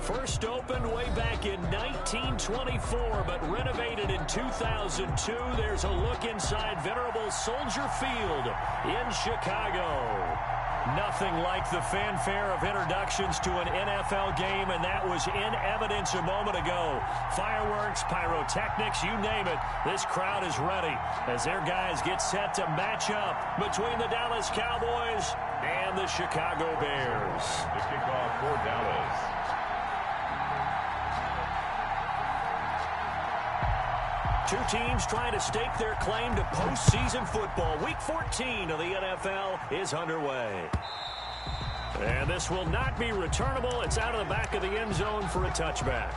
First opened way back in 1924, but renovated in 2002. There's a look inside venerable Soldier Field in Chicago. Nothing like the fanfare of introductions to an NFL game, and that was in evidence a moment ago. Fireworks, pyrotechnics, you name it. This crowd is ready as their guys get set to match up between the Dallas Cowboys and the Chicago Bears. The kickoff for Dallas. Two teams trying to stake their claim to postseason football. Week 14 of the NFL is underway. And this will not be returnable. It's out of the back of the end zone for a touchback.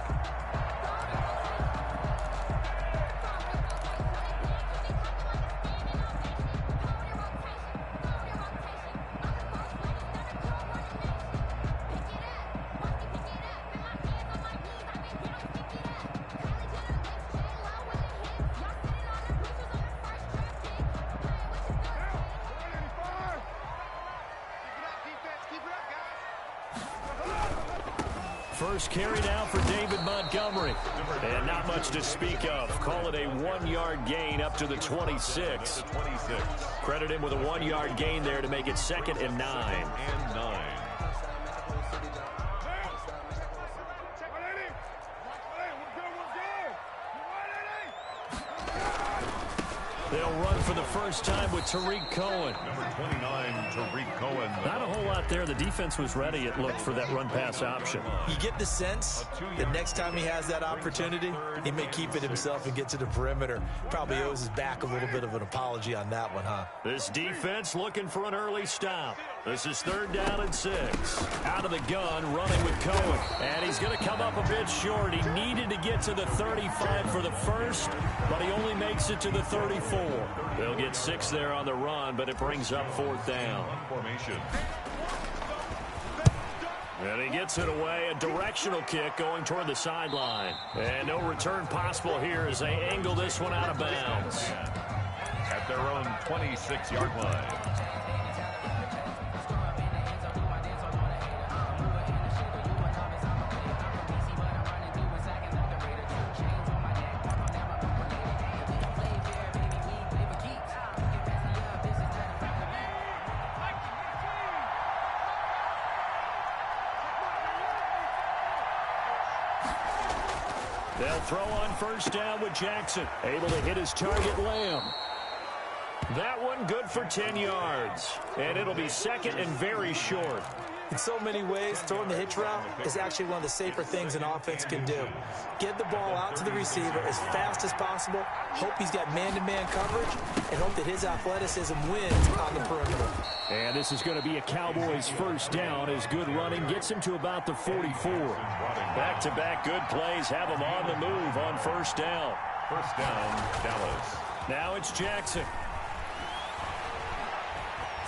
First carry now for David Montgomery. And not much to speak of. Call it a 1-yard gain up to the 26. Credit him with a 1-yard gain there to make it 2nd and 9. They'll run for the first time with Tariq Cohen. Number 29, Tariq Cohen. Not a whole lot there. The defense was ready, it looked, for that run-pass option. You get the sense that next time he has that opportunity, he may keep it himself and get to the perimeter. Probably owes his back a little bit of an apology on that one, huh? This defense looking for an early stop. This is 3rd down and 6. Out of the gun, running with Cohen. And he's going to come up a bit short. He needed to get to the 35 for the first, but he only makes it to the 34. They'll get 6 there on the run, but it brings up 4th down. Formation. And he gets it away. A directional kick going toward the sideline. And no return possible here as they angle this one out of bounds. At their own 26-yard line. They'll throw on 1st down with Jackson. Able to hit his target, Lamb. That one good for 10 yards. And it'll be 2nd and very short. In so many ways, throwing the hitch route is actually one of the safer things an offense can do. Get the ball out to the receiver as fast as possible, hope he's got man-to-man coverage, and hope that his athleticism wins on the perimeter. And this is going to be a Cowboys 1st down as good running gets him to about the 44. Back-to-back good plays have him on the move on 1st down. 1st down, Dallas. Now it's Jackson.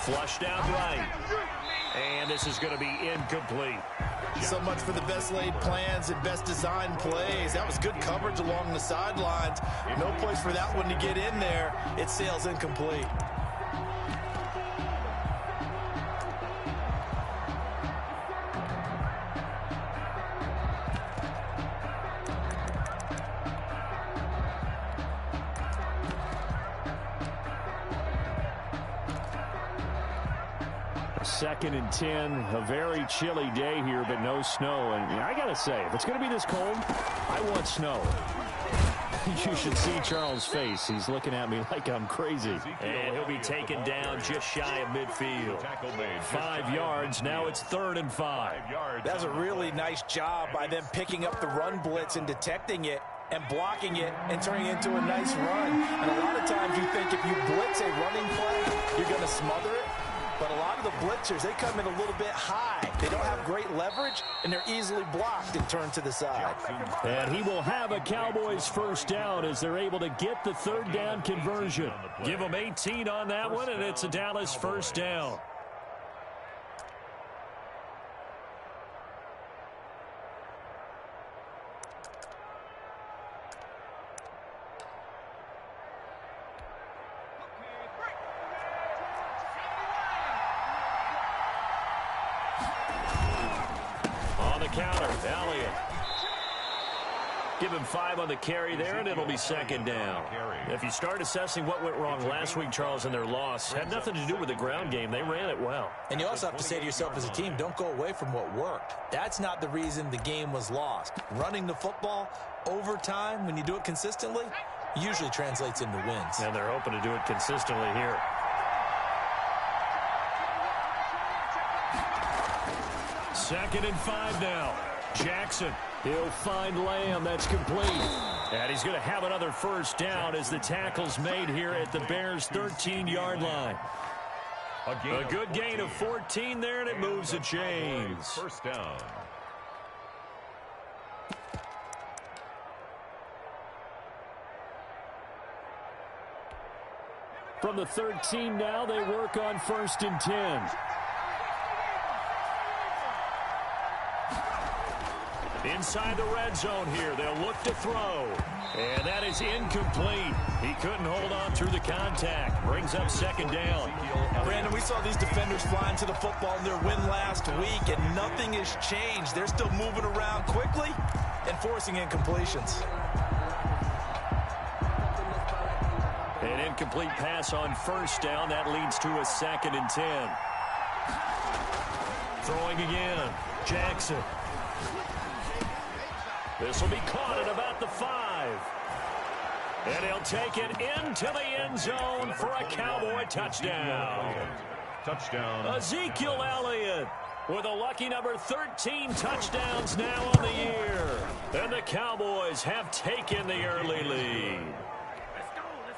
Flushed out right. And this is going to be incomplete. So much for the best laid plans and best designed plays. That was good coverage along the sidelines. No place for that one to get in there. It sails incomplete. Second and 10, a very chilly day here, but no snow. And I got to say, if it's going to be this cold, I want snow. You should see Charles' face. He's looking at me like I'm crazy. And he'll be taken down just shy of midfield. 5 yards. Now it's 3rd and 5. That's a really nice job by them picking up the run blitz and detecting it and blocking it and turning it into a nice run. And a lot of times you think if you blitz a running play, you're going to smother it. But a lot of the blitzers, they come in a little bit high. They don't have great leverage, and they're easily blocked and turned to the side. And he will have a Cowboys 1st down as they're able to get the 3rd down conversion. Give them 18 on that one, and it's a Dallas 1st down. counter. Elliott. Give him 5 on the carry there, and it'll be second down. If you start assessing what went wrong last week, Charles, in their loss, had nothing to do with the ground game. They ran it well. And you also have to say to yourself as a team, don't go away from what worked. That's not the reason the game was lost. Running the football over time, when you do it consistently, usually translates into wins. And they're hoping to do it consistently here. Second and 5 now. Jackson. He'll find Lamb. That's complete. And he's going to have another first down as the tackle's made here at the Bears' 13-yard line. A good gain of 14 there, and it moves the chains. First down. From the 13 now, they work on 1st and 10. Inside the red zone here, they'll look to throw. And that is incomplete. He couldn't hold on through the contact. Brings up second down. Brandon, we saw these defenders flying to the football in their win last week, and nothing has changed. They're still moving around quickly and forcing incompletions. An incomplete pass on first down. That leads to a 2nd and 10. Throwing again. Jackson. This will be caught at about the 5. And he'll take it into the end zone for a Cowboy touchdown. Touchdown. Ezekiel Elliott with a lucky number 13 touchdowns now on the year. And the Cowboys have taken the early lead.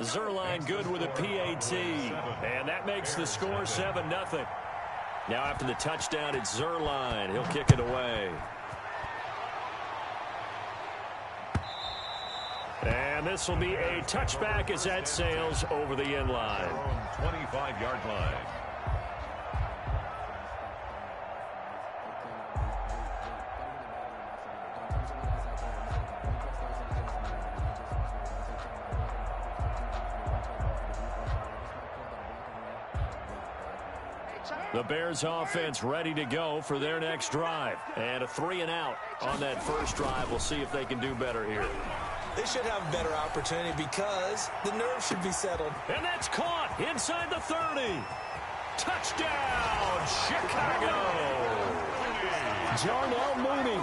Zerline good with a PAT. And that makes the score 7-0. Now after the touchdown, it's Zerline. He'll kick it away. And this will be a touchback as that sails over the end line. 25-yard line. The Bears offense ready to go for their next drive. And a 3-and-out on that first drive. We'll see if they can do better here. They should have a better opportunity because the nerves should be settled. And that's caught inside the 30. Touchdown, Chicago. Jarnell Mooney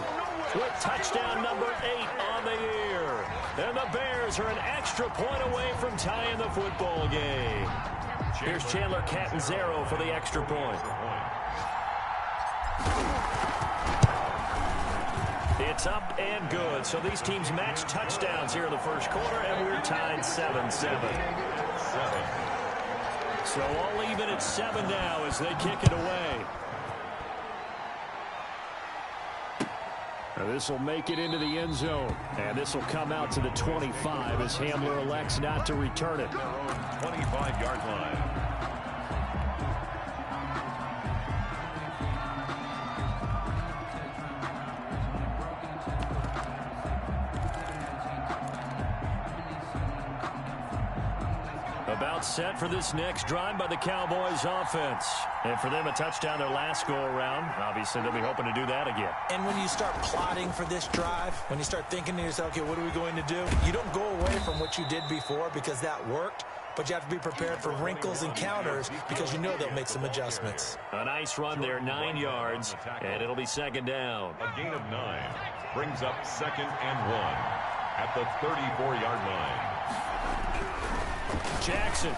with touchdown number 8 on the year. And the Bears are an extra point away from tying the football game. Here's Chandler Catanzaro for the extra point. It's up and good. So these teams match touchdowns here in the first quarter, and we're tied 7-7. So all even at 7 now as they kick it away. Now this will make it into the end zone. And this will come out to the 25 as Hamler elects not to return it. 25-yard line. About set for this next drive by the Cowboys offense. And for them, a touchdown their last go-around. Obviously, they'll be hoping to do that again. And when you start plotting for this drive, when you start thinking to yourself, okay, what are we going to do? You don't go away from what you did before because that worked, but you have to be prepared for wrinkles and counters because you know they'll make some adjustments. A nice run there, 9 yards, and it'll be second down. A gain of 9 brings up 2nd and 1 at the 34-yard line. Jackson.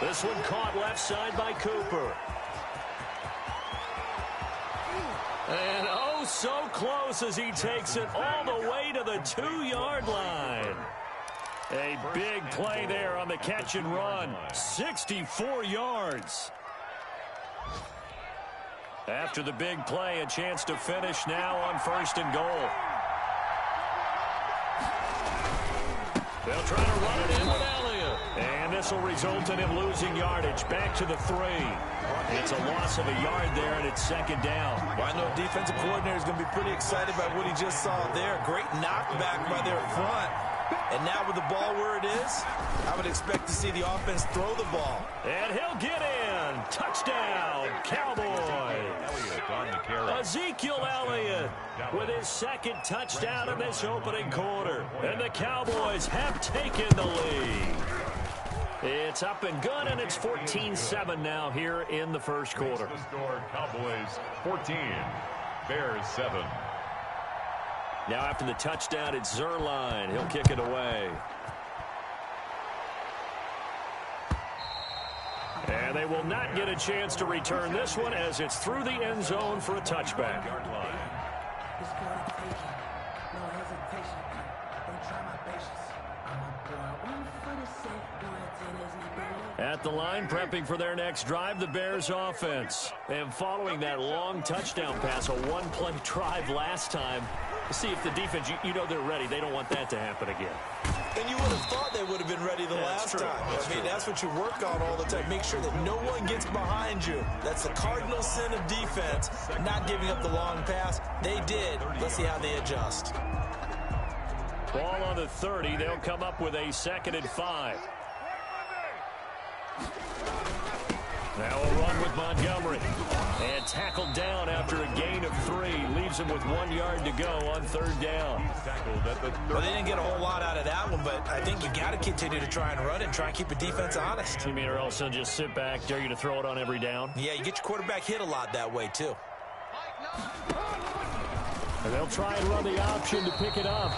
This one caught left side by Cooper. And oh, so close as he takes it all the way to the 2-yard line. A big play there on the catch and run. 64 yards. After the big play, a chance to finish now on 1st and goal. They'll try to run it in with Elliott. And this will result in him losing yardage back to the 3. It's a loss of a yard there, and it's second down. Well, I know defensive coordinator is going to be pretty excited about what he just saw there. Great knockback by their front. And now with the ball where it is, I would expect to see the offense throw the ball. And he'll get in. Touchdown, Cowboys. on the carry. Ezekiel Elliott with his second touchdown in this opening quarter. And the Cowboys have taken the lead. It's up and good, and it's 14-7 now here in the first quarter. The score, Cowboys 14, Bears 7. Now after the touchdown, it's Zerline. He'll kick it away. And they will not get a chance to return this one as it's through the end zone for a touchback. At the line, prepping for their next drive, the Bears offense. And following that long touchdown pass, a one-play drive last time, see if the defense, you know they're ready. They don't want that to happen again. And you would have thought they would have been ready the last time. I mean, that's what you work on all the time. Make sure that no one gets behind you. That's the cardinal sin of defense, not giving up the long pass. They did. Let's see how they adjust. Ball on the 30. They'll come up with a 2nd and 5. Now a run with Montgomery. And tackled down after a gain of 3. Leaves him with 1 yard to go on 3rd down. Well, they didn't get a whole lot out of that one, but I think you got to continue to try and run and try and keep the defense honest. You mean or else they'll just sit back, dare you to throw it on every down? Yeah, you get your quarterback hit a lot that way, too. And they'll try and run the option to pick it up.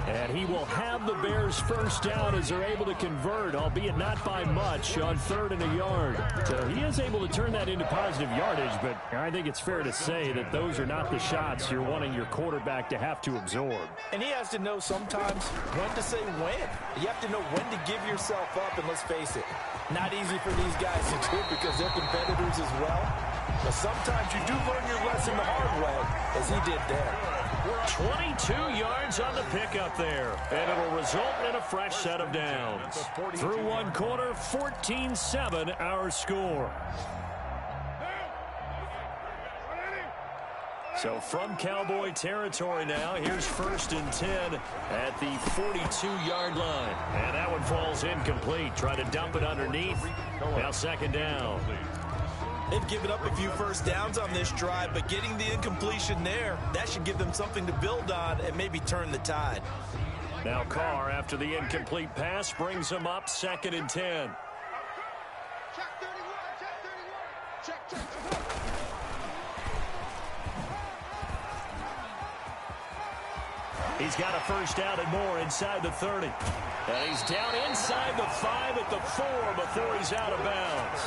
And he will have the Bears first down as they're able to convert, albeit not by much, on 3rd and a yard. So he is able to turn that into positive yardage, but I think it's fair to say that those are not the shots you're wanting your quarterback to have to absorb. And he has to know sometimes when to say when. You have to know when to give yourself up, and let's face it, not easy for these guys to do because they're competitors as well. But sometimes you do learn your lesson the hard way, as he did there. 22 yards on the pickup there, and it'll result in a fresh set of downs. Through one quarter, 14-7 our score. So from Cowboy territory now, here's 1st and 10 at the 42-yard line. And that one falls incomplete. Try to dump it underneath. Now 2nd down. They've given up a few first downs on this drive, but getting the incompletion there, that should give them something to build on and maybe turn the tide. Now Carr, after the incomplete pass, brings him up 2nd and 10. He's got a first down and more inside the 30. And he's down inside the 5 at the 4 before he's out of bounds.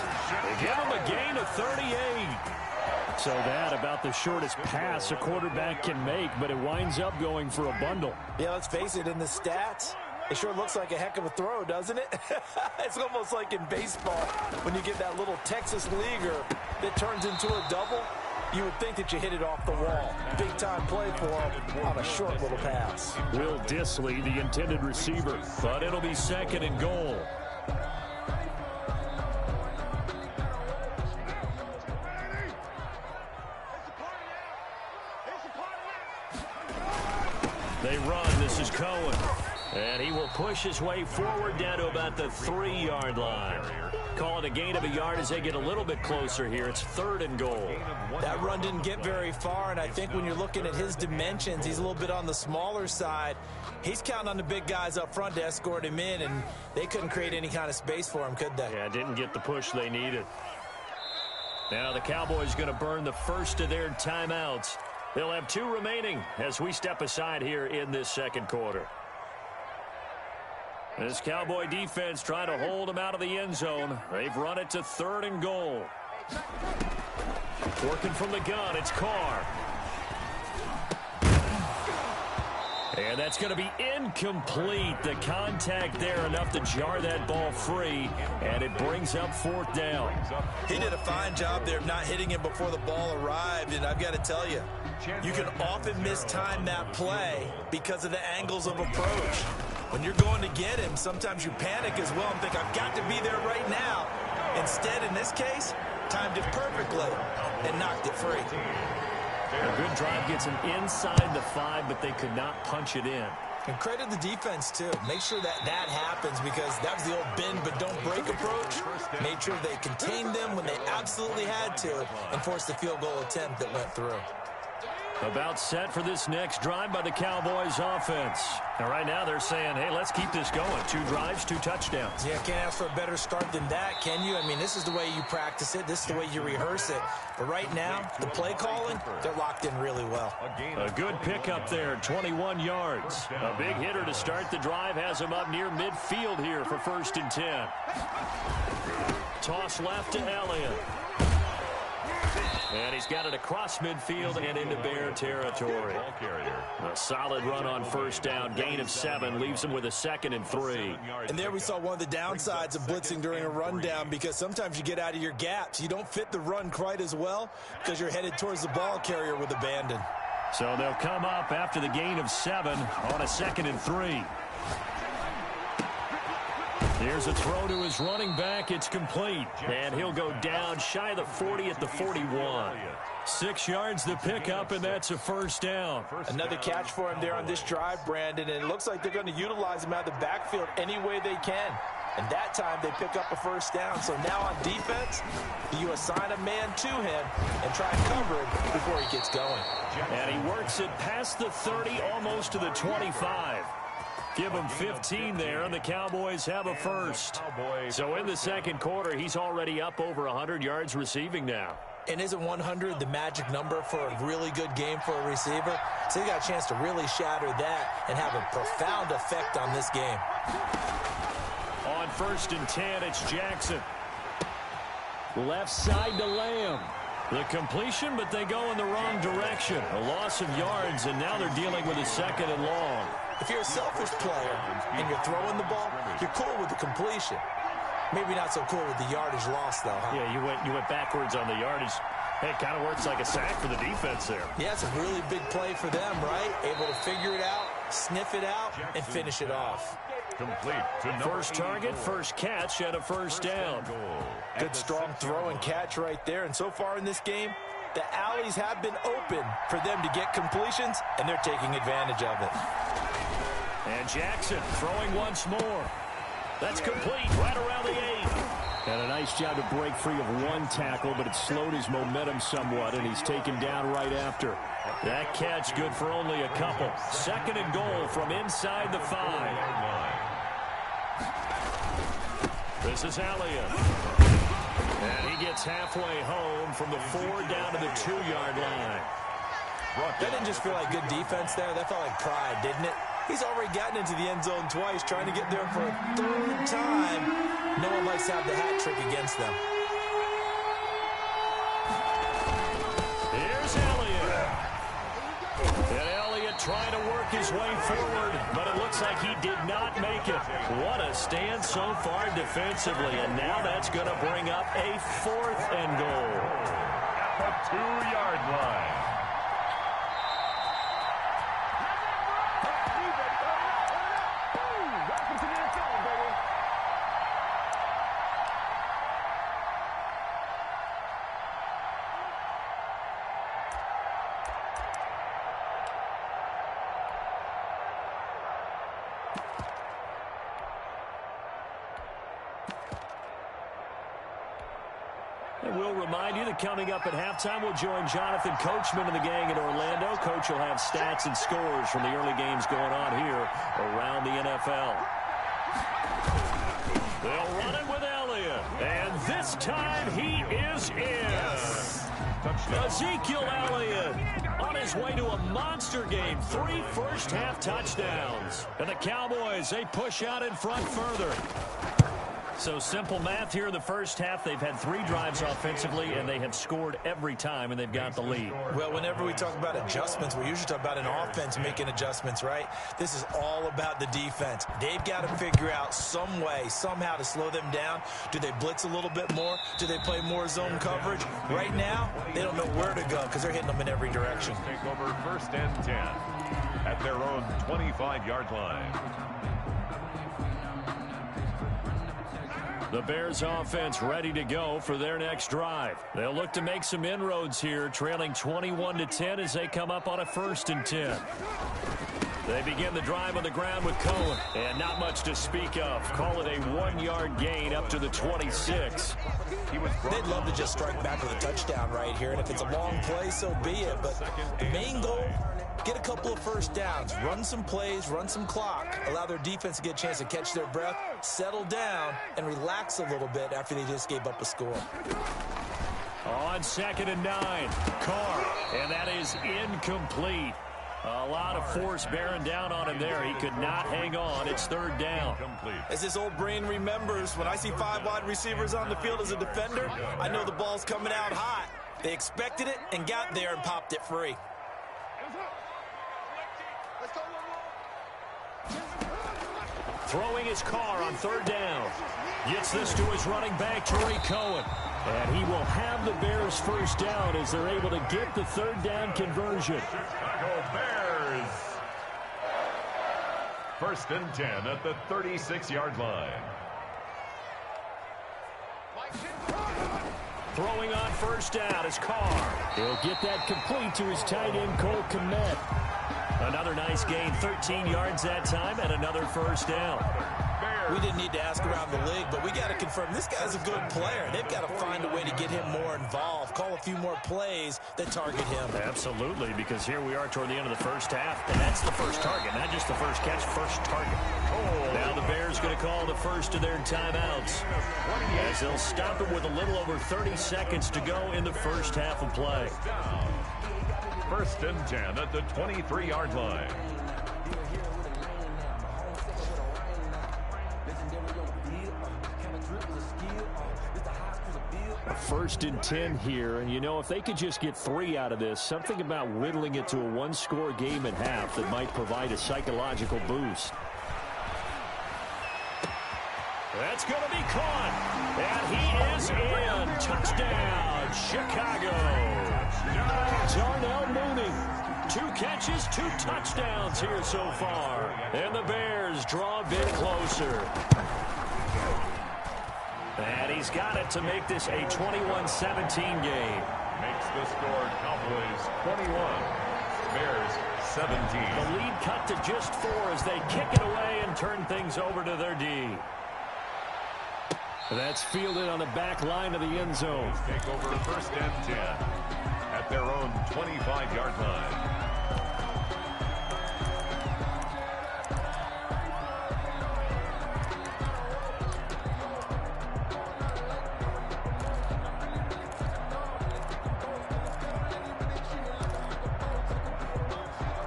They give him a gain of 38. So that about the shortest pass a quarterback can make, but it winds up going for a bundle. Yeah, let's face it, in the stats, it sure looks like a heck of a throw, doesn't it? It's almost like in baseball when you get that little Texas leaguer that turns into a double. You would think that you hit it off the wall. Big-time play for him on a short little pass. Will Dissly, the intended receiver, but it'll be 2nd and goal. They run. This is Cohen. And he will push his way forward down to about the 3-yard line. Call it a gain of a yard as they get a little bit closer here. It's 3rd and goal. That run didn't get very far, and I think when you're looking at his dimensions, he's a little bit on the smaller side. He's counting on the big guys up front to escort him in, and they couldn't create any kind of space for him, could they? Yeah, didn't get the push they needed. Now the Cowboys going to burn the first of their timeouts. They'll have 2 remaining as we step aside here in this 2nd quarter. This Cowboy defense trying to hold them out of the end zone. They've run it to 3rd and goal. Working from the gun, it's Carr. And that's going to be incomplete. The contact there enough to jar that ball free, and it brings up 4th down. He did a fine job there of not hitting him before the ball arrived, and I've got to tell you, you can often mistime that play because of the angles of approach. When you're going to get him, sometimes you panic as well and think, I've got to be there right now. Instead, in this case, timed it perfectly and knocked it free. A good drive gets him inside the 5, but they could not punch it in. And credit the defense, too. Make sure that happens, because that was the old bend but don't break approach. Made sure they contained them when they absolutely had to and forced the field goal attempt that went through. About set for this next drive by the Cowboys offense. And right now they're saying, hey, let's keep this going. 2 drives, 2 touchdowns. Yeah, can't ask for a better start than that, can you? I mean, this is the way you practice it. This is the way you rehearse it. But right now, the play calling, they're locked in really well. A good pickup there, 21 yards. A big hitter to start the drive has him up near midfield here for 1st and 10. Toss left to Elliott. And he's got it across midfield and into Bear territory. A solid run on 1st down. Gain of 7 leaves him with a 2nd and 3. And there we saw one of the downsides of blitzing during a rundown, because sometimes you get out of your gaps. You don't fit the run quite as well because you're headed towards the ball carrier with abandon. So they'll come up after the gain of 7 on a 2nd and 3. Here's a throw to his running back. It's complete. And he'll go down shy of the 40 at the 41. 6 yards the pickup, and that's a 1st down. Another catch for him there on this drive, Brandon, and it looks like they're going to utilize him out of the backfield any way they can. And that time they pick up a 1st down. So now on defense, you assign a man to him and try and cover him before he gets going. And he works it past the 30, almost to the 25. Give him 15 there, and the Cowboys have a 1st. So in the 2nd quarter, he's already up over 100 yards receiving now. And isn't 100 the magic number for a really good game for a receiver? So he got a chance to really shatter that and have a profound effect on this game. On 1st and 10, it's Jackson. Left side to Lamb. The completion, but they go in the wrong direction. A loss of yards, and now they're dealing with a 2nd and long. If you're a selfish player and you're throwing the ball, you're cool with the completion. Maybe not so cool with the yardage loss, though, huh? Yeah, you went backwards on the yardage. Hey, it kind of works like a sack for the defense there. Yeah, it's a really big play for them, right? Able to figure it out, sniff it out, and finish it off. Complete to 1st target, 1st catch, and a 1st down. Good strong throw and catch right there. And so far in this game, the alleys have been open for them to get completions, and they're taking advantage of it. And Jackson throwing once more. That's complete right around the 8. And a nice job to break free of 1 tackle, but it slowed his momentum somewhat, and he's taken down right after. That catch good for only a couple. 2nd and goal from inside the 5. This is Elliott. And he gets halfway home from the 4 down to the 2-yard line. That didn't just feel like good defense there. That felt like pride, didn't it? He's already gotten into the end zone twice, trying to get there for a 3rd time. No one likes to have the hat trick against them. Here's Elliott. And Elliott trying to work his way forward, but it looks like he did not make it. What a stand so far defensively, and now that's going to bring up a 4th and goal. At the 2-yard line. And we'll remind you that coming up at halftime, we'll join Jonathan Coachman and the gang in Orlando. Coach will have stats and scores from the early games going on here around the NFL. They'll run it with Elliott. And this time he is in. Yes. Ezekiel Elliott on his way to a monster game. 3 first-half touchdowns. And the Cowboys, they push out in front further. So simple math here in the first half. They've had 3 drives offensively, and they have scored every time, and they've got the lead. Well, whenever we talk about adjustments, we usually talk about an offense making adjustments, right? This is all about the defense. They've got to figure out some way, somehow to slow them down. Do they blitz a little bit more? Do they play more zone coverage? Right now, they don't know where to go because they're hitting them in every direction. Take over 1st and 10 at their own 25-yard line. The Bears offense ready to go for their next drive. They'll look to make some inroads here, trailing 21-10 as they come up on a 1st and 10. They begin the drive on the ground with Cohen. And not much to speak of. Call it a 1-yard gain up to the 26. They'd love to just strike back with a touchdown right here. And if it's a long play, so be it. But the main goal, get a couple of first downs. Run some plays, run some clock. Allow their defense to get a chance to catch their breath, settle down, and relax a little bit after they just gave up a score. On 2nd and 9, Carr. And that is incomplete. A lot of force bearing down on him there. He could not hang on. It's 3rd down. As his old brain remembers, when I see 5 wide receivers on the field as a defender, I know the ball's coming out hot. They expected it and got there and popped it free. Throwing his Carr on 3rd down. Gets this to his running back, Tariq Cohen. And he will have the Bears first down as they're able to get the 3rd down conversion. Chicago Bears. 1st and 10 at the 36-yard line. Throwing on 1st down is Carr. He'll get that complete to his tight end, Cole Kmet. Another nice gain, 13 yards that time, and another 1st down. We didn't need to ask around the league, but we got to confirm this guy's a good player. They've got to find a way to get him more involved, call a few more plays that target him. Absolutely, because here we are toward the end of the first half, and that's the first target, not just the first catch, first target. Now the Bears going to call the first of their timeouts, as they'll stop it with a little over 30 seconds to go in the first half of play. 1st and 10 at the 23-yard line. 1st and 10 here, and you know, if they could just get 3 out of this, something about whittling it to a 1-score game at half that might provide a psychological boost. That's going to be caught, and he is in. Touchdown, Chicago. Darnell Mooney, 2 catches, 2 touchdowns here so far, and the Bears draw a bit closer. And he's got it to make this a 21-17 game. Makes the score Cowboys 21, Bears 17. The lead cut to just 4 as they kick it away and turn things over to their D. That's fielded on the back line of the end zone. Take over 1st and 10 at their own 25-yard line.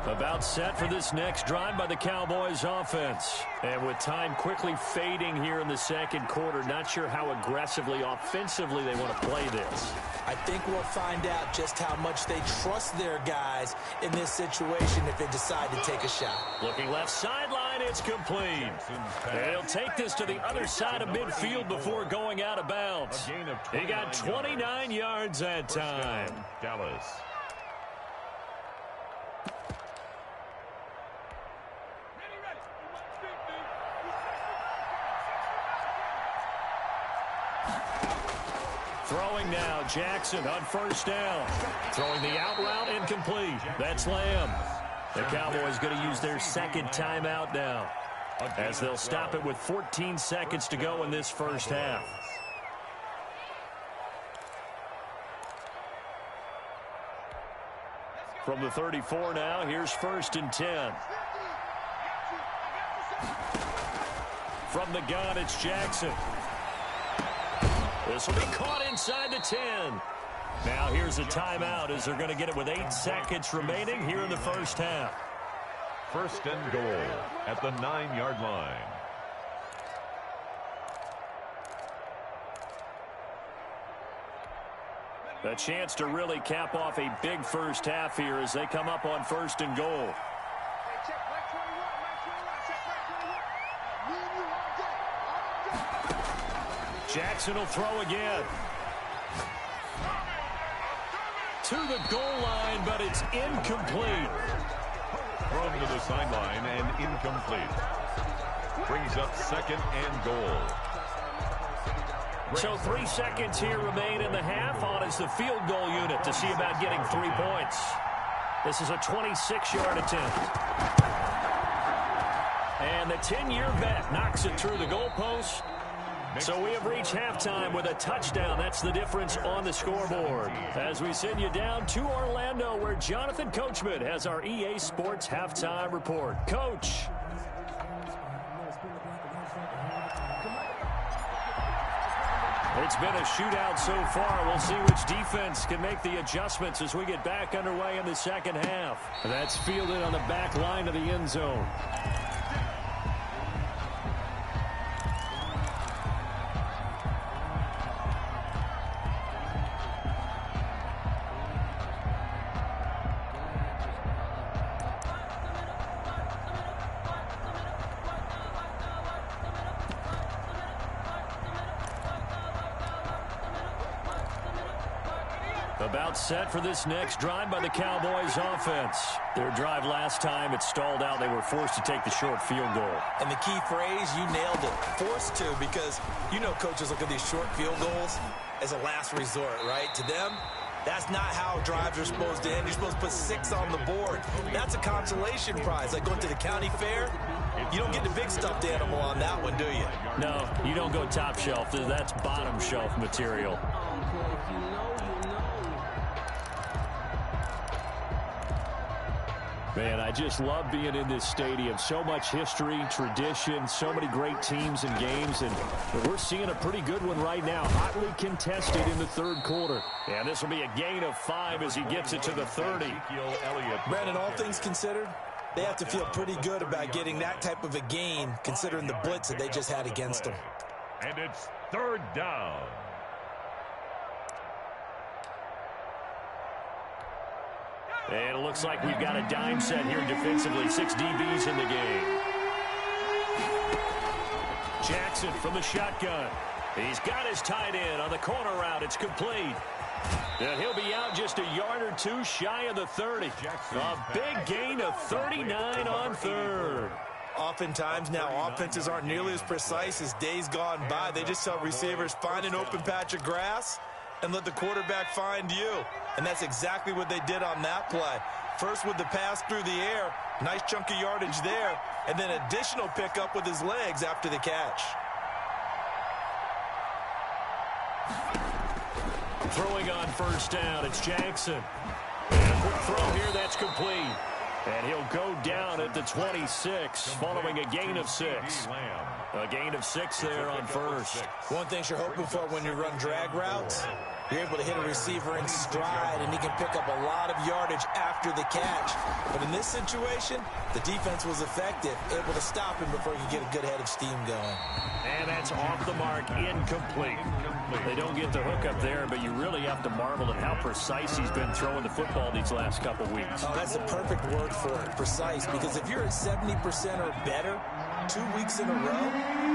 About set for this next drive by the Cowboys offense. And with time quickly fading here in the 2nd quarter, not sure how aggressively, offensively they want to play this. I think we'll find out just how much they trust their guys in this situation if they decide to take a shot. Looking left sideline, it's complete. They'll take this to the other side of midfield before going out of bounds. He got 29 yards that time. Dallas. Throwing now, Jackson on 1st down. Throwing the out route, incomplete. That's Lamb. The Cowboys going to use their 2nd timeout now, as they'll stop it with 14 seconds to go in this first half. From the 34 now, here's 1st and 10. From the gun, it's Jackson. This will be caught inside the 10. Now here's a timeout as they're going to get it with 8 seconds remaining here in the first half. 1st and goal at the 9-yard line. A chance to really cap off a big first half here as they come up on 1st and goal. Jackson will throw again. To the goal line, but it's incomplete. Thrown to the sideline and incomplete. Brings up 2nd and goal. So 3 seconds here remain in the half. On is the field goal unit to see about getting 3 points. This is a 26-yard attempt. And the 10-year vet knocks it through the goalpost. So we have reached halftime with a touchdown. That's the difference on the scoreboard. As we send you down to Orlando, where Jonathan Coachman has our EA Sports halftime report. Coach. It's been a shootout so far. We'll see which defense can make the adjustments as we get back underway in the second half. That's fielded on the back line of the end zone. About set for this next drive by the Cowboys offense. Their drive last time, it stalled out. They were forced to take the short field goal. And the key phrase, you nailed it, forced to, because you know coaches look at these short field goals as a last resort, right? To them, that's not how drives are supposed to end. You're supposed to put 6 on the board. That's a consolation prize. Like going to the county fair, you don't get the big stuffed animal on that one, do you? No, you don't go top shelf. That's bottom shelf material. Man, I just love being in this stadium. So much history, tradition, so many great teams and games, and we're seeing a pretty good one right now. Hotly contested in the third quarter. And this will be a gain of 5 as he gets it to the 30. Brandon, all things considered, they have to feel pretty good about getting that type of a gain, considering the blitz that they just had against them. And it's third down. And it looks like we've got a dime set here defensively. 6 DBs in the game. Jackson from the shotgun. He's got his tight end on the corner route. It's complete. And he'll be out just a yard or 2 shy of the 30. A big gain of 39 on third. Oftentimes now, offenses aren't nearly as precise as days gone by. They just tell receivers, find an open patch of grass and let the quarterback find you. And that's exactly what they did on that play. First with the pass through the air, nice chunk of yardage there, and then additional pickup with his legs after the catch. Throwing on first down, it's Jackson. And a quick throw here, that's complete. And he'll go down at the 26, following a gain of 6. A gain of 6 there on first. One thing you're hoping for when you run drag routes, you're able to hit a receiver in stride, and he can pick up a lot of yardage after the catch. But in this situation, the defense was effective, able to stop him before he could get a good head of steam going. And that's off the mark, incomplete. They don't get the hook up there, but you really have to marvel at how precise he's been throwing the football these last couple weeks. Oh, that's the perfect word for it, precise, because if you're at 70% or better 2 weeks in a row,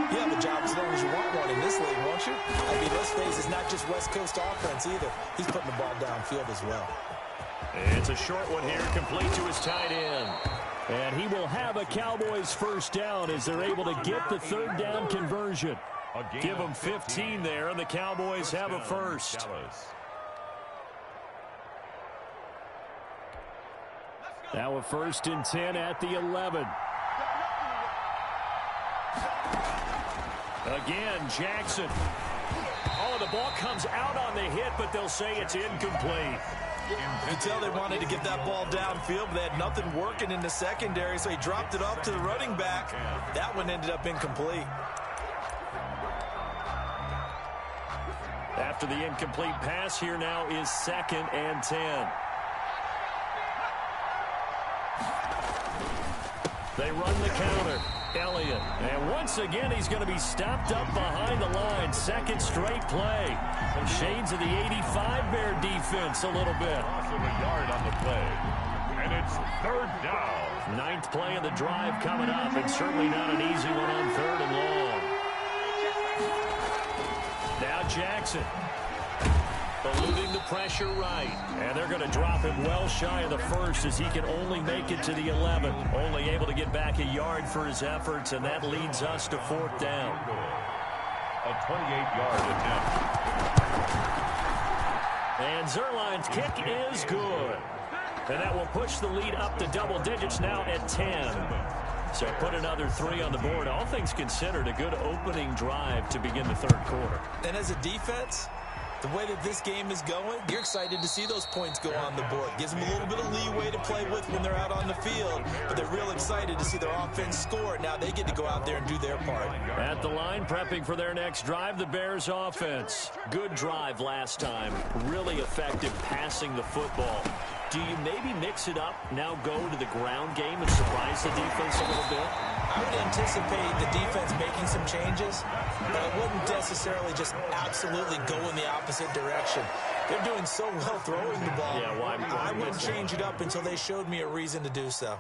you have a job as long as you want one in this league, won't you? I mean, let's face it, it's not just West Coast offense either. He's putting the ball downfield as well. It's a short one here, complete to his tight end. And he will have a Cowboys first down as they're able to get the third down conversion. Give them 15 there, and the Cowboys have a first. Now a 1st and 10 at the 11. Again, Jackson. Oh, the ball comes out on the hit, but they'll say it's incomplete. You can tell they wanted to get that ball downfield, but they had nothing working in the secondary, so he dropped it off to the running back. That one ended up incomplete. After the incomplete pass, here now is 2nd and 10. They run the counter. Elliott. And once again, he's going to be stopped up behind the line. Second straight play. And shades of the 85 Bear defense a little bit. Awesome a yard on the play. And it's third down. 9th play of the drive coming up, and certainly not an easy one on 3rd and long. Now Jackson. Eluding the pressure right. And they're going to drop him well shy of the 1st as he can only make it to the 11. Only able to get back a yard for his efforts, and that leads us to 4th down. A 28-yard attempt. And Zerline's kick is good. And that will push the lead up to double digits now at 10. So put another 3 on the board. All things considered, a good opening drive to begin the third quarter. And as a defense, the way that this game is going, you're excited to see those points go on the board. Gives them a little bit of leeway to play with when they're out on the field, but they're real excited to see their offense score. Now they get to go out there and do their part. At the line, prepping for their next drive, the Bears offense. Good drive last time. Really effective passing the football. Do you maybe mix it up, now go to the ground game and surprise the defense a little bit? I would anticipate the defense making some changes, but I wouldn't necessarily just absolutely go in the opposite direction. They're doing so well throwing the ball. Yeah, why I wouldn't change it up until they showed me a reason to do so.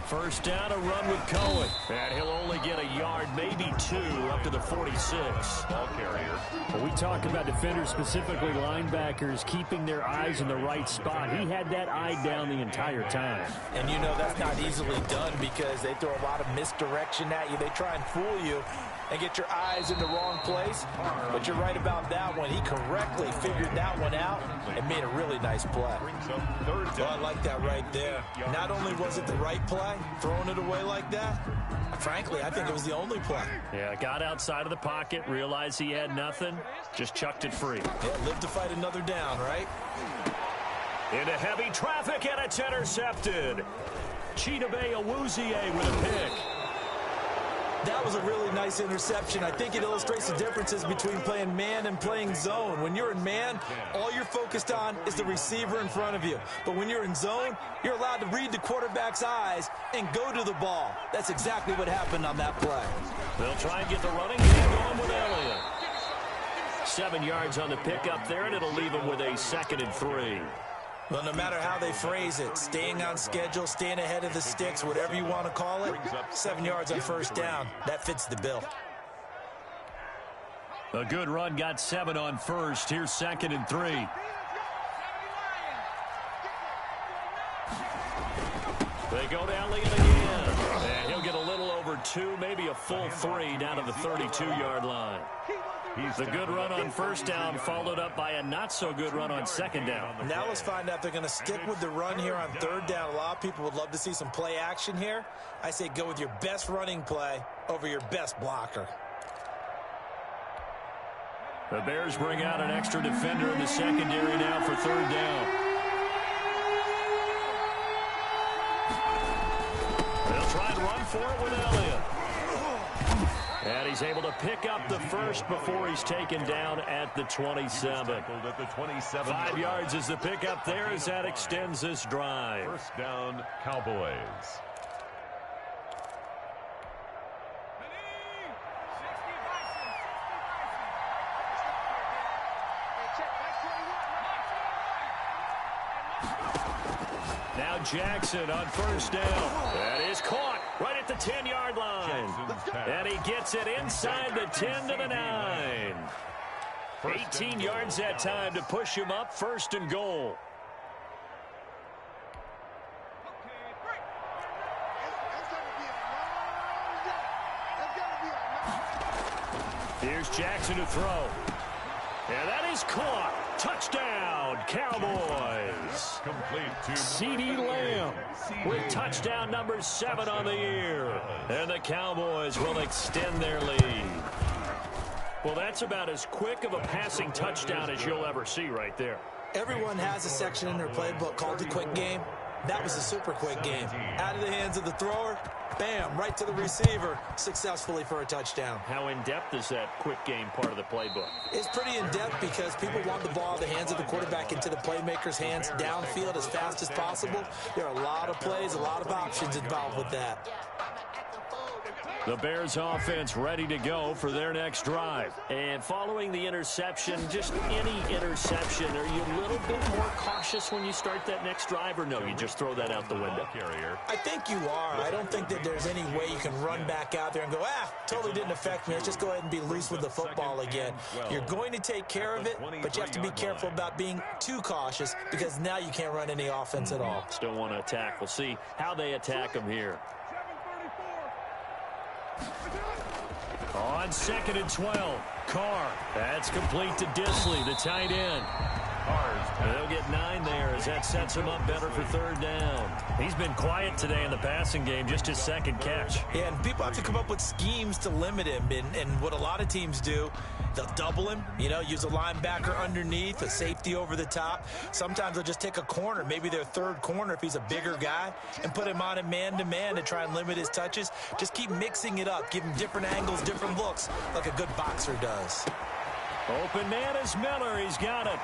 First down, a run with Cohen. And he'll only get a yard, maybe 2, up to the 46. Ball carrier. Well, we talk about defenders, specifically linebackers, keeping their eyes in the right spot. He had that eye down the entire time. And you know that's not easily done because they throw a lot of misdirection at you. They try and fool you and get your eyes in the wrong place. But you're right about that one. He correctly figured that one out and made a really nice play. Well, I like that right there. Not only was it the right play, throwing it away like that, frankly, I think it was the only play. Yeah, got outside of the pocket, realized he had nothing, just chucked it free. Yeah, live to fight another down, right? Into heavy traffic, and it's intercepted. Chidobe Awuzie with a pick. That was a really nice interception. I think it illustrates the differences between playing man and playing zone. When you're in man, all you're focused on is the receiver in front of you. But when you're in zone, you're allowed to read the quarterback's eyes and go to the ball. That's exactly what happened on that play. They'll try and get the running game going with Elliott. 7 yards on the pickup there, and it'll leave him with a 2nd and 3. Well, no matter how they phrase it, staying on schedule, staying ahead of the sticks, whatever you want to call it, 7 yards on first down, that fits the bill. A good run, got 7 on first. Here's 2nd and 3. They go to Elliott again. And he'll get a little over 2, maybe a full 3 down to the 32-yard line. The good run on first down followed up by a not-so-good run on second down. Now let's find out if they're going to stick with the run here on third down. A lot of people would love to see some play action here. I say go with your best running play over your best blocker. The Bears bring out an extra defender in the secondary now for third down. They'll try and run for it with Elliott. And he's able to pick up the first before he's taken down at the 27. 5 yards is the pickup there as that extends this drive. First down, Cowboys. Now Jackson on first down. That is caught right at the 10-yard line. And he gets it inside the 10 to the 9. 18 yards that time to push him up, 1st and goal. Here's Jackson to throw. And that is caught. Touchdown, Cowboys. Complete to CeeDee Lamb with touchdown number 7 on the year. And the Cowboys will extend their lead. Well, that's about as quick of a passing touchdown as you'll ever see right there. Everyone has a section in their playbook called the quick game. That was a super quick game. Out of the hands of the thrower, bam, right to the receiver, successfully for a touchdown. How in-depth is that quick game part of the playbook? It's pretty in-depth because people want the ball out of the hands of the quarterback into the playmaker's hands downfield as fast as possible. There are a lot of plays, a lot of options involved with that. The Bears offense ready to go for their next drive. And following the interception, just any interception, are you a little bit more cautious when you start that next drive, or no, you just throw that out the window? I think you are. I don't think that there's any way you can run back out there and go, totally didn't affect me. Let's just go ahead and be loose with the football again. You're going to take care of it, but you have to be careful about being too cautious because now you can't run any offense at all. Still want to attack. We'll see how they attack them here. On 2nd and 12, Carr. That's complete to Disley, the tight end. They'll get 9 there as that sets him up better for third down. He's been quiet today in the passing game, just his second catch. Yeah, and people have to come up with schemes to limit him. And what a lot of teams do, they'll double him, use a linebacker underneath, a safety over the top. Sometimes they'll just take a corner, maybe their third corner if he's a bigger guy, and put him on a man-to-man to try and limit his touches. Just keep mixing it up, give him different angles, different looks, like a good boxer does. Open man is Miller. He's got it.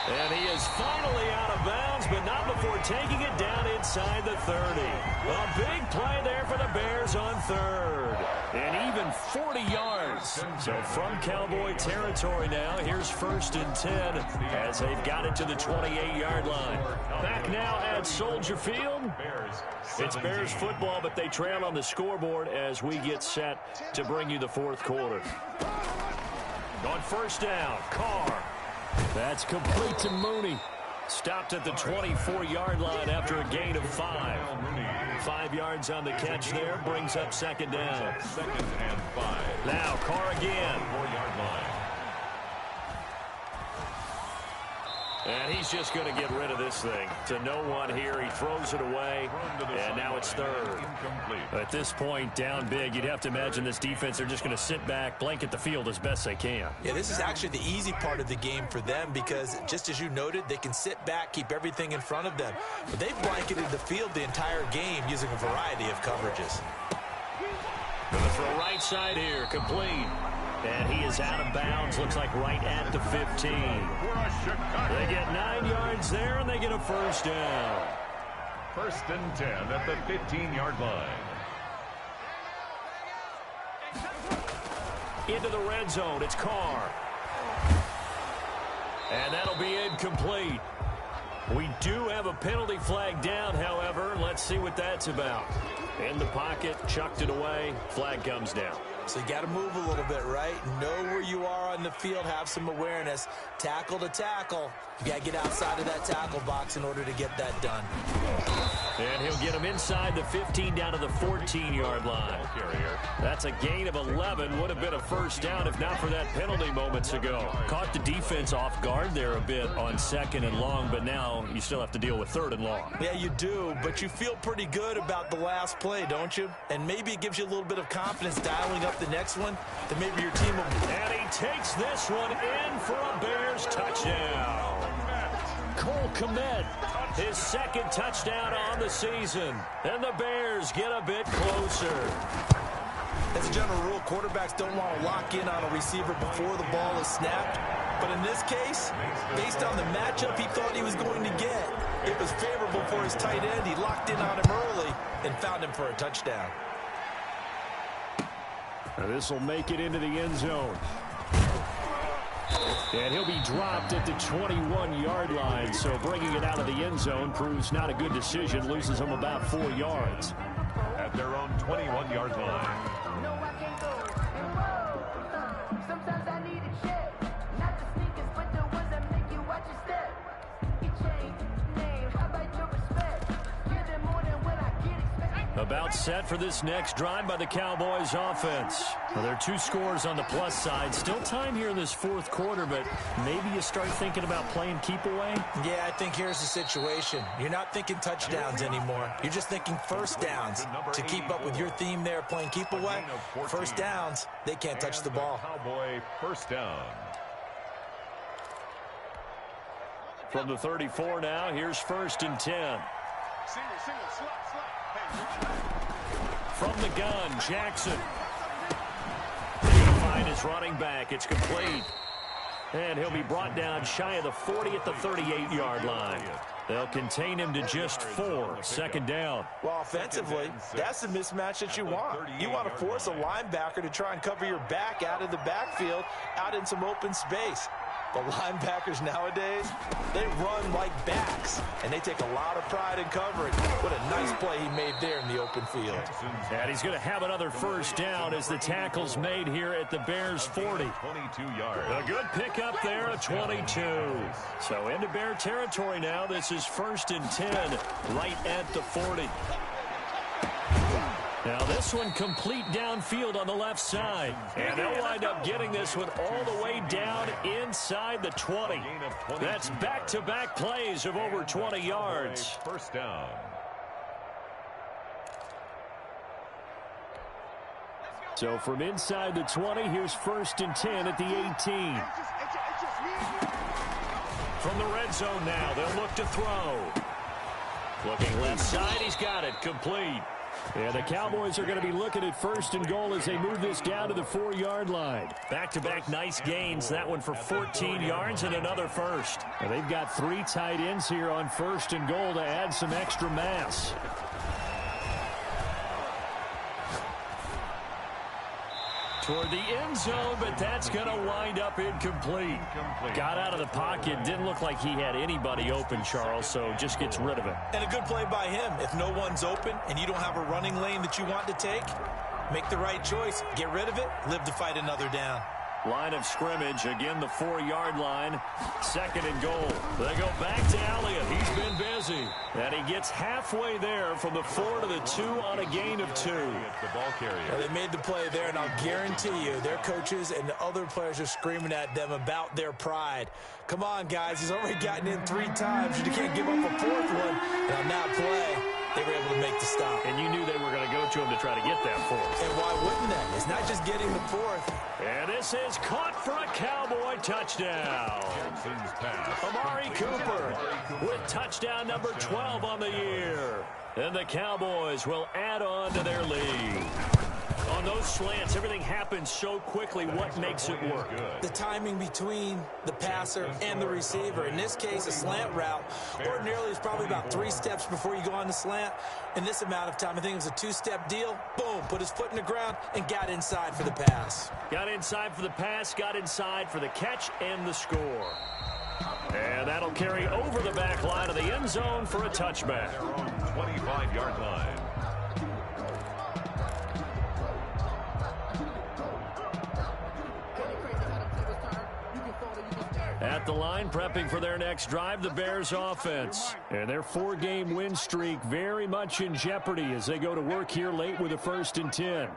And he is finally out of bounds, but not before taking it down inside the 30. A big play there for the Bears on third. And even 40 yards. So from Cowboy territory now, here's 1st and 10 as they've got it to the 28-yard line. Back now at Soldier Field. It's Bears football, but they trail on the scoreboard as we get set to bring you the fourth quarter. On 1st down, Carr. That's complete to Mooney. Stopped at the 24-yard line after a gain of 5. 5 yards on the catch there, brings up 2nd down. 2nd and 5. Now Carr again. 4-yard line. And he's just going to get rid of this thing. To no one here. He throws it away, and now it's third. Incomplete. At this point, down big, you'd have to imagine this defense, they're just going to sit back, blanket the field as best they can. Yeah, this is actually the easy part of the game for them because, just as you noted, they can sit back, keep everything in front of them. But they've blanketed the field the entire game using a variety of coverages. Going to throw right side here, complete. And he is out of bounds, looks like right at the 15. They get 9 yards there, and they get a 1st down. 1st and 10 at the 15-yard line. Into the red zone, it's Carr. And that'll be incomplete. We do have a penalty flag down, however. Let's see what that's about. In the pocket, chucked it away, flag comes down. So you got to move a little bit, right? Know where you are on the field, have some awareness. Tackle to tackle. You got to get outside of that tackle box in order to get that done. And he'll get him inside the 15 down to the 14-yard line. That's a gain of 11. Would have been a 1st down if not for that penalty moments ago. Caught the defense off guard there a bit on 2nd and long, but now you still have to deal with 3rd and long. Yeah, you do, but you feel pretty good about the last play, don't you? And maybe it gives you a little bit of confidence dialing up the next one, that maybe your team will... And he takes this one in for a Bears touchdown. Cole Kmet, his 2nd touchdown on the season. And the Bears get a bit closer. As a general rule, quarterbacks don't want to lock in on a receiver before the ball is snapped. But in this case, based on the matchup he thought he was going to get, it was favorable for his tight end. He locked in on him early and found him for a touchdown. This will make it into the end zone. And he'll be dropped at the 21-yard line, so bringing it out of the end zone proves not a good decision, loses him about 4 yards. At their own 21-yard line. Sometimes I need a check, not the sneakers, but the ones that make you watch your step. Your chain, name, how about your respect? Give them more than what I get expected. About set for this next drive by the Cowboys offense. Well, there are 2 scores on the plus side. Still time here in this 4th quarter, but maybe you start thinking about playing keep away? Yeah, I think here's the situation. You're not thinking touchdowns anymore. You're just thinking 1st downs. To keep up with your theme there, playing keep away, 1st downs, they can't touch the ball. Cowboy 1st down. From the 34 now, here's 1st and 10. From the gun, Jackson. He'll find his running back. It's complete. And he'll be brought down shy of the 40 at the 38-yard line. They'll contain him to just 4. 2nd down. Well, offensively, that's the mismatch that you want. You want to force a linebacker to try and cover your back out of the backfield, out in some open space. The linebackers nowadays, they run like backs, and they take a lot of pride in covering. What a nice play he made there in the open field. And he's going to have another 1st down as the tackle's made here at the Bears 40. 22 yards. A good pickup there, a 22. So into Bear territory now. This is 1st and 10, right at the 40. Now this one complete downfield on the left side. And they'll wind up getting this one all the way down inside the 20. That's back-to-back plays of over 20 yards. First down. So from inside the 20, here's 1st and 10 at the 18. From the red zone now, they'll look to throw. Looking left side, he's got it, complete. And the Cowboys are going to be looking at 1st and goal as they move this down to the 4-yard line. Back-to-back nice gains, that one for 14 yards and another first. Now they've got 3 tight ends here on 1st and goal to add some extra mass. Toward the end zone, but that's going to wind up incomplete. Got out of the pocket. Didn't look like he had anybody open, Charles, so just gets rid of it. And a good play by him. If no one's open and you don't have a running lane that you want to take, make the right choice. Get rid of it. Live to fight another down. Line of scrimmage, again the 4-yard line. 2nd and goal. They go back to Elliott. He's been busy. And he gets halfway there from the 4 to the 2 on a gain of 2. The ball carrier. Well, they made the play there, and I'll guarantee you their coaches and the other players are screaming at them about their pride. Come on, guys. He's already gotten in 3 times. You can't give up a 4th one. And on that play, they were able to make the stop. And you knew they were going to go to him to try to get that 4th. And why wouldn't they? It's not just getting the 4th. And this is caught for a Cowboy touchdown. Amari Cooper with touchdown number 12 on the year. And the Cowboys will add on to their lead. On those slants, everything happens so quickly. What makes it work? The timing between the passer and the receiver. In this case, a slant route ordinarily is probably about 3 steps before you go on the slant. In this amount of time, I think it was a 2-step deal. Boom, put his foot in the ground and got inside for the pass. Got inside for the pass, got inside for the catch and the score. And that'll carry over the back line of the end zone for a touchback. 25-yard line. At the line, prepping for their next drive, the Bears offense. And their 4-game win streak very much in jeopardy as they go to work here late with a 1st and 10.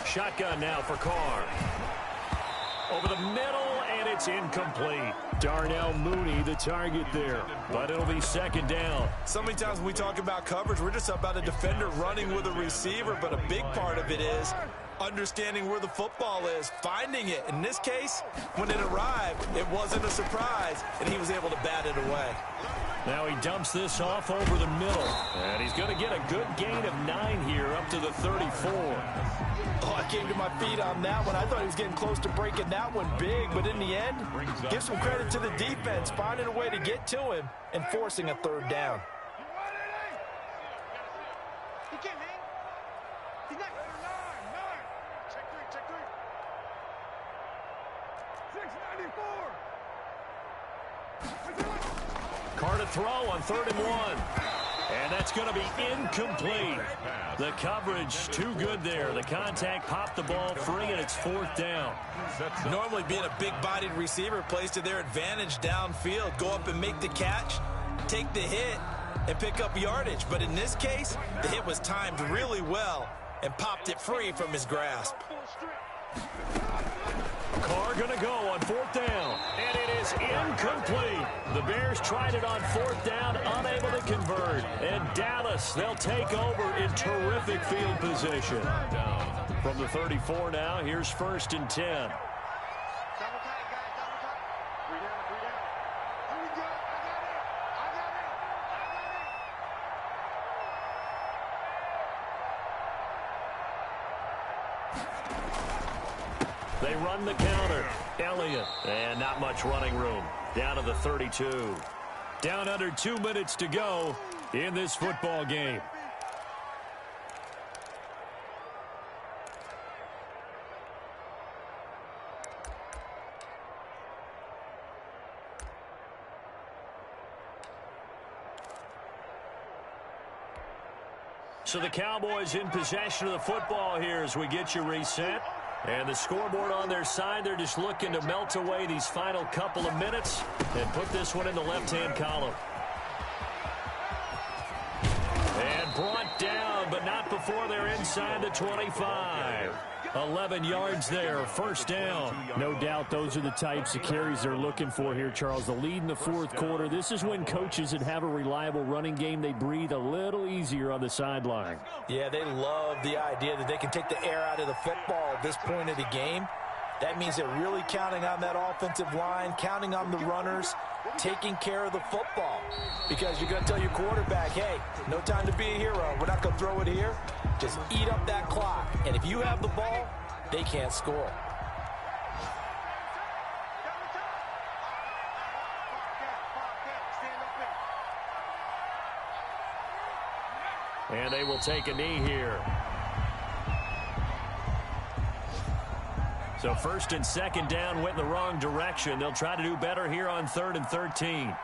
Shotgun now for Carr. Over the middle, and it's incomplete. Darnell Mooney, the target there. But it'll be 2nd down. So many times when we talk about coverage, we're just about a defender running with a receiver, but a big part of it is understanding where the football is, finding it. In this case, when it arrived, it wasn't a surprise, and he was able to bat it away. Now he dumps this off over the middle, and he's going to get a good gain of 9 here up to the 34. Oh, I came to my feet on that one. I thought he was getting close to breaking that one big, but in the end, give some credit to the defense, finding a way to get to him and forcing a 3rd down. Carr to throw on 3rd and 1. And that's going to be incomplete. The coverage too good there. The contact popped the ball free, and it's 4th down. Normally being a big-bodied receiver plays to their advantage downfield. Go up and make the catch, take the hit, and pick up yardage. But in this case, the hit was timed really well and popped it free from his grasp. Carr going to go on 4th down, and it is incomplete. The Bears tried it on 4th down, unable to convert. And Dallas, they'll take over in terrific field position. From the 34 now, here's 1st and 10. They run the counter. Elliott, and not much running room. Down to the 32. Down under 2 minutes to go in this football game. So the Cowboys in possession of the football here as we get you reset. And the scoreboard on their side, they're just looking to melt away these final couple of minutes and put this one in the left-hand column. And brought down, but not before they're inside the 25. 11 yards there, first down. No doubt those are the types of carries they're looking for here, Charles. The lead in the fourth quarter. This is when coaches that have a reliable running game, they breathe a little easier on the sideline. Yeah, they love the idea that they can take the air out of the football at this point of the game. That means they're really counting on that offensive line, counting on the runners, taking care of the football. Because you're going to tell your quarterback, hey, no time to be a hero. We're not going to throw it here. Just eat up that clock. And if you have the ball, they can't score. And they will take a knee here. So first and second down went in the wrong direction. They'll try to do better here on 3rd and 13.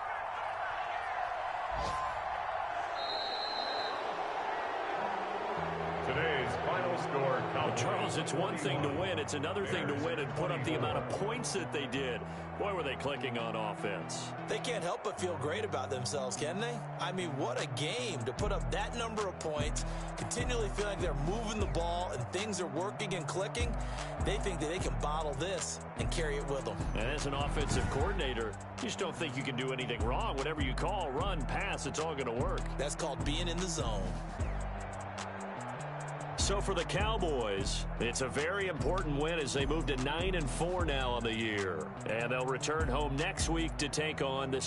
Today's final score. Charles, it's one thing to win. It's another thing to win and put up the amount of points that they did. Boy, were they clicking on offense. They can't help but feel great about themselves, can they? I mean, what a game to put up that number of points, continually feeling like they're moving the ball and things are working and clicking. They think that they can bottle this and carry it with them. And as an offensive coordinator, you just don't think you can do anything wrong. Whatever you call, run, pass, it's all going to work. That's called being in the zone. So for the Cowboys, it's a very important win as they move to 9-4 now on the year. And they'll return home next week to take on the